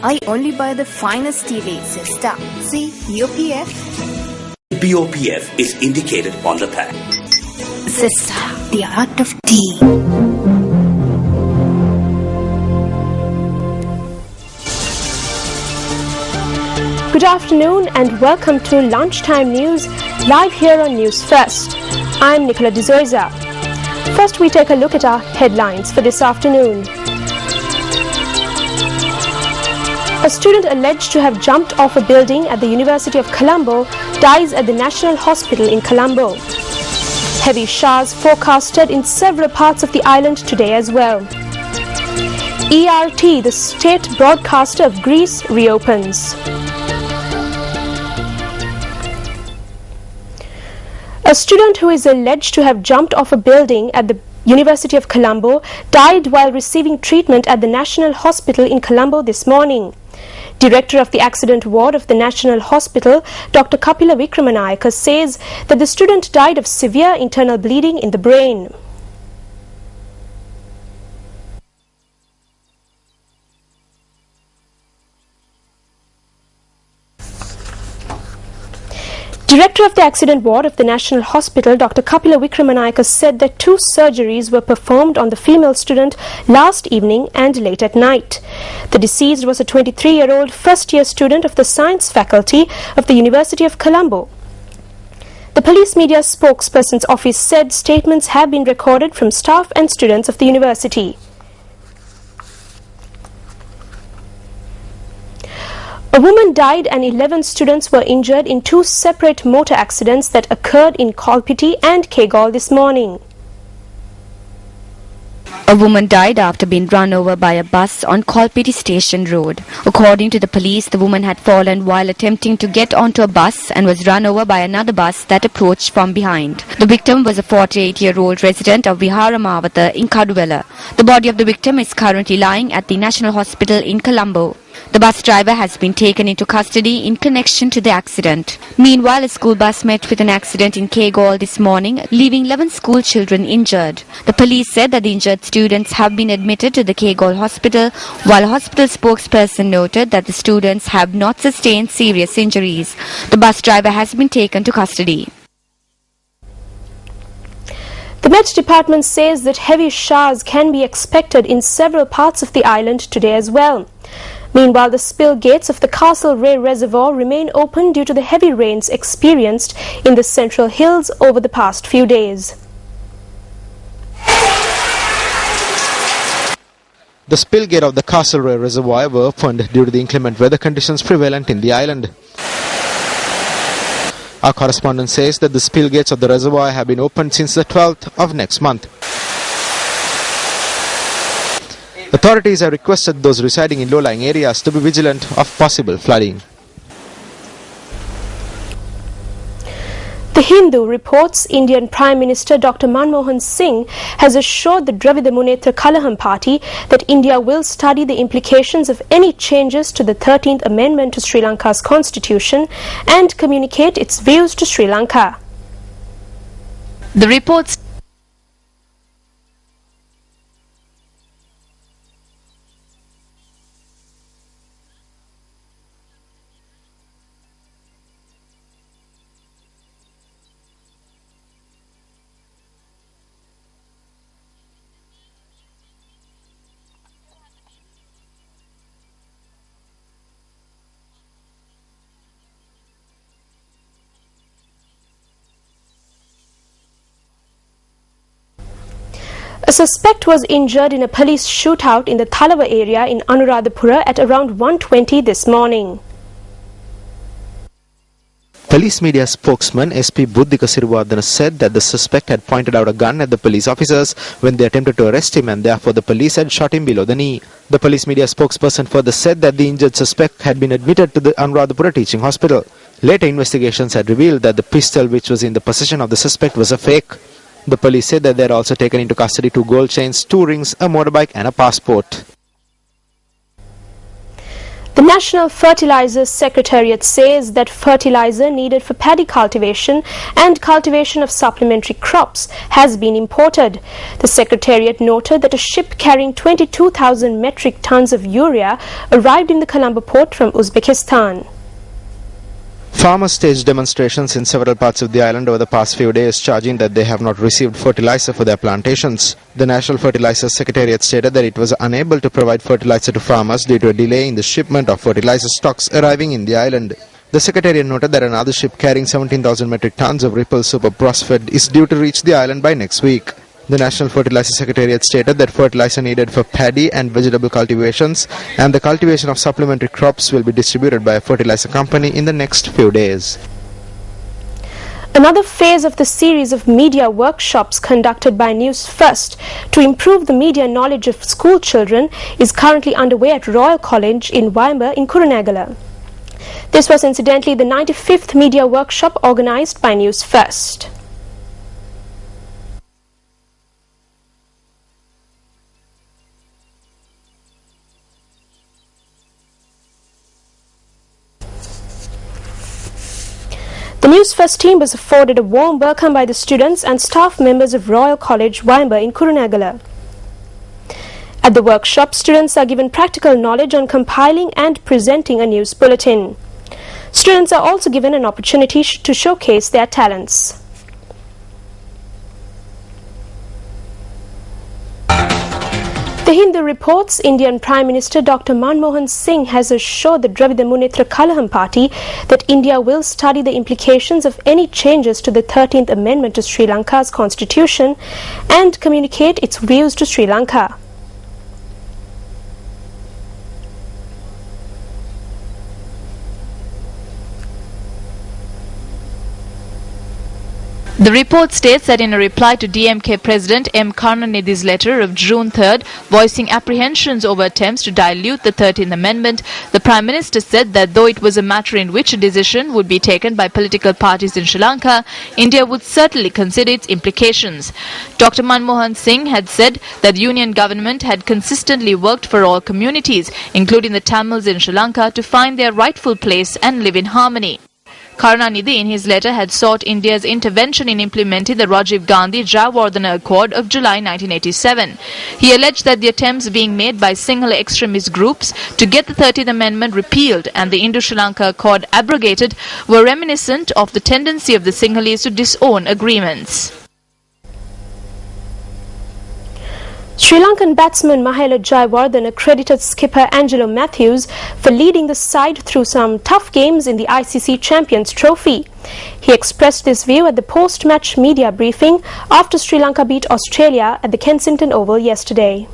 I only buy the finest tea leaves, sister. See, UPF. BOPF is indicated on the pack. Sister, the art of tea. Good afternoon and welcome to Lunchtime News, live here on News First. I'm Nicola D'Souza. First, we take a look at our headlines for this afternoon. A student alleged to have jumped off a building at the University of Colombo dies at the National Hospital in Colombo. Heavy showers forecasted in several parts of the island today as well. ERT, the state broadcaster of Greece, reopens. A student who is alleged to have jumped off a building at the University of Colombo died while receiving treatment at the National Hospital in Colombo this morning. Director of the Accident Ward of the National Hospital, Dr. Kapila Vikramanayaka, says that the student died of severe internal bleeding in the brain. Director of the Accident Ward of the National Hospital, Dr. Kapila Vikramanayaka, said that 2 surgeries were performed on the female student last evening and late at night. The deceased was a 23-year-old first-year student of the Science Faculty of the University of Colombo. The police media spokesperson's office said statements have been recorded from staff and students of the university. A woman died and 11 students were injured in 2 separate motor accidents that occurred in Kolpiti and Kegal this morning. A woman died after being run over by a bus on Kolpiti Station Road. According to the police, the woman had fallen while attempting to get onto a bus and was run over by another bus that approached from behind. The victim was a 48-year-old resident of Viharamavata in Kaduvela. The body of the victim is currently lying at the National Hospital in Colombo. The bus driver has been taken into custody in connection to the accident. Meanwhile, a school bus met with an accident in Kegal this morning, leaving 11 school children injured. The police said that the injured students have been admitted to the Kegal hospital, while a hospital spokesperson noted that the students have not sustained serious injuries. The bus driver has been taken to custody. The Met Department says that heavy showers can be expected in several parts of the island today as well. Meanwhile, the spill gates of the Castle Ray Reservoir remain open due to the heavy rains experienced in the Central Hills over the past few days. The spill gate of the Castle Ray Reservoir were opened due to the inclement weather conditions prevalent in the island. Our correspondent says that the spill gates of the reservoir have been opened since the 12th of next month. Authorities have requested those residing in low-lying areas to be vigilant of possible flooding. The Hindu reports Indian Prime Minister Dr. Manmohan Singh has assured the Dravida Munnetra Kalaham Party that India will study the implications of any changes to the 13th Amendment to Sri Lanka's constitution and communicate its views to Sri Lanka. The reports A suspect was injured in a police shootout in the Thalava area in Anuradhapura at around 1:20 this morning. Police media spokesman SP Buddhika Siruvardhana said that the suspect had pointed out a gun at the police officers when they attempted to arrest him, and therefore the police had shot him below the knee. The police media spokesperson further said that the injured suspect had been admitted to the Anuradhapura Teaching Hospital. Later investigations had revealed that the pistol which was in the possession of the suspect was a fake. The police said that they had also taken into custody 2 gold chains, 2 rings, a motorbike and a passport. The National Fertilizer Secretariat says that fertilizer needed for paddy cultivation and cultivation of supplementary crops has been imported. The Secretariat noted that a ship carrying 22,000 metric tons of urea arrived in the Colombo port from Uzbekistan. Farmers staged demonstrations in several parts of the island over the past few days, charging that they have not received fertilizer for their plantations. The National Fertilizer Secretariat stated that it was unable to provide fertilizer to farmers due to a delay in the shipment of fertilizer stocks arriving in the island. The Secretariat noted that another ship carrying 17,000 metric tons of Ripple Super Prosfed is due to reach the island by next week. The National Fertilizer Secretariat stated that fertilizer needed for paddy and vegetable cultivations and the cultivation of supplementary crops will be distributed by a fertilizer company in the next few days. Another phase of the series of media workshops conducted by News First to improve the media knowledge of school children is currently underway at Royal College in Waimba in Kurunegala. This was incidentally the 95th media workshop organized by News First. The News First team was afforded a warm welcome by the students and staff members of Royal College, Waimba in Kurunegala. At the workshop, students are given practical knowledge on compiling and presenting a news bulletin. Students are also given an opportunity to showcase their talents. The Hindu reports Indian Prime Minister Dr. Manmohan Singh has assured the Dravida Munnetra Kalaham party that India will study the implications of any changes to the 13th Amendment to Sri Lanka's constitution and communicate its views to Sri Lanka. The report states that in a reply to DMK President M. Karunanidhi's letter of June 3rd voicing apprehensions over attempts to dilute the 13th Amendment, the Prime Minister said that though it was a matter in which a decision would be taken by political parties in Sri Lanka, India would certainly consider its implications. Dr. Manmohan Singh had said that the Union government had consistently worked for all communities, including the Tamils in Sri Lanka, to find their rightful place and live in harmony. Karunanidhi in his letter had sought India's intervention in implementing the Rajiv Gandhi Jayawardena Accord of July 1987. He alleged that the attempts being made by Sinhala extremist groups to get the 13th Amendment repealed and the Indo-Sri Lanka Accord abrogated were reminiscent of the tendency of the Sinhalese to disown agreements. Sri Lankan batsman Mahela Jayawardena credited skipper Angelo Matthews for leading the side through some tough games in the ICC Champions Trophy. He expressed this view at the post-match media briefing after Sri Lanka beat Australia at the Kensington Oval yesterday.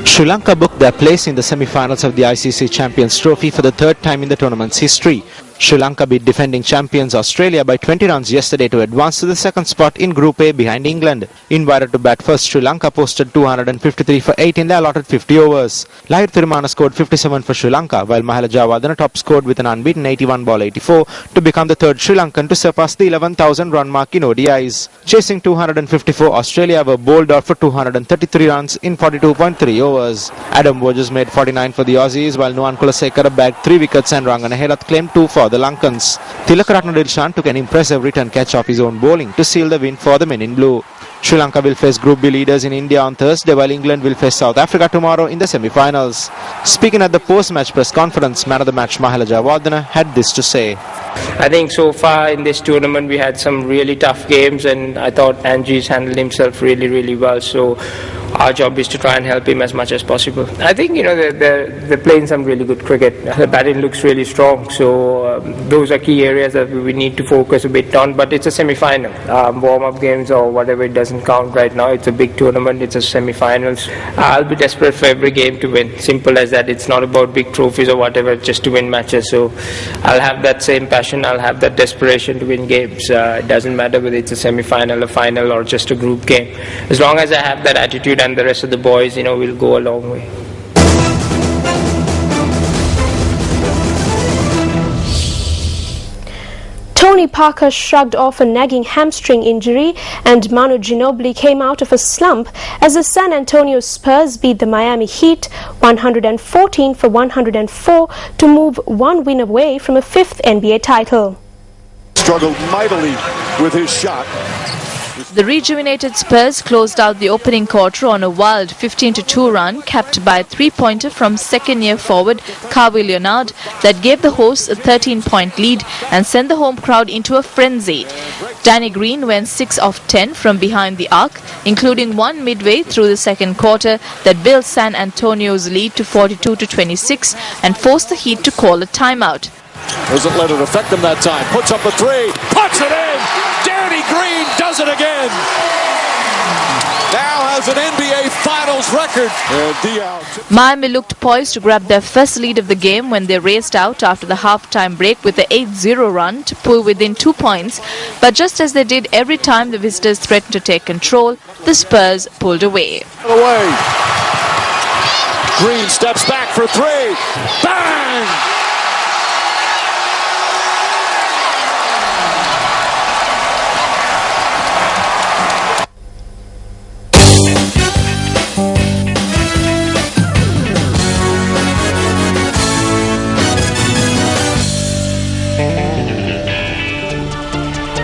Sri Lanka booked their place in the semi-finals of the ICC Champions Trophy for the third time in the tournament's history. Sri Lanka beat defending champions Australia by 20 runs yesterday to advance to the second spot in Group A behind England. Invited to bat first, Sri Lanka posted 253 for 8 in the allotted 50 overs. Lahir Thirumana scored 57 for Sri Lanka, while Mahela Jayawardena top scored with an unbeaten 81 ball 84 to become the third Sri Lankan to surpass the 11,000 run mark in ODIs. Chasing 254, Australia were bowled out for 233 runs in 42.3 overs. Adam Burgess made 49 for the Aussies, while Nuwan Kulasekara bagged 3 wickets and Rangana Herath claimed 2 for the Lankans. Tilakaratne Dilshan took an impressive return catch off his own bowling to seal the win for the men in blue. Sri Lanka will face Group B leaders in India on Thursday, while England will face South Africa tomorrow in the semi-finals. Speaking at the post-match press conference, man of the match Mahela Jayawardena had this to say. I think so far in this tournament we had some really tough games, and I thought Angie's handled himself really well, so our job is to try and help him as much as possible. I think they're playing some really good cricket. The batting looks really strong, so those are key areas that we need to focus a bit on, but it's a semi-final. Warm-up games or whatever, it doesn't count right now. It's a big tournament, it's a semi-finals. I'll be desperate for every game to win, simple as that. It's not about big trophies or whatever, just to win matches, so I'll have that same passion, I'll have that desperation to win games. It doesn't matter whether it's a semi-final, a final or just a group game. As long as I have that attitude and the rest of the boys, will go a long way. Tony Parker shrugged off a nagging hamstring injury and Manu Ginobili came out of a slump as the San Antonio Spurs beat the Miami Heat 114-104 to move one win away from a fifth NBA title. Struggled mightily with his shot. The rejuvenated Spurs closed out the opening quarter on a wild 15-2 run capped by a three-pointer from second-year forward Kawhi Leonard that gave the hosts a 13-point lead and sent the home crowd into a frenzy. Danny Green went 6 of 10 from behind the arc, including one midway through the second quarter that built San Antonio's lead to 42-26 and forced the Heat to call a timeout. Doesn't let it affect them that time. Puts up a three. Puts it in. Danny Green does it again. Now has an NBA Finals record. Miami looked poised to grab their first lead of the game when they raced out after the halftime break with the 8-0 run to pull within 2 points. But just as they did every time the visitors threatened to take control, the Spurs pulled away. Green steps back for three. Bang!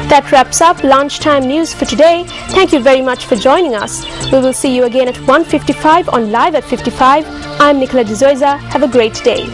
That wraps up lunchtime news for today. Thank you very much for joining us. We will see you again at 1:55 on Live at 55. I'm Nicola De Zoiza. Have a great day.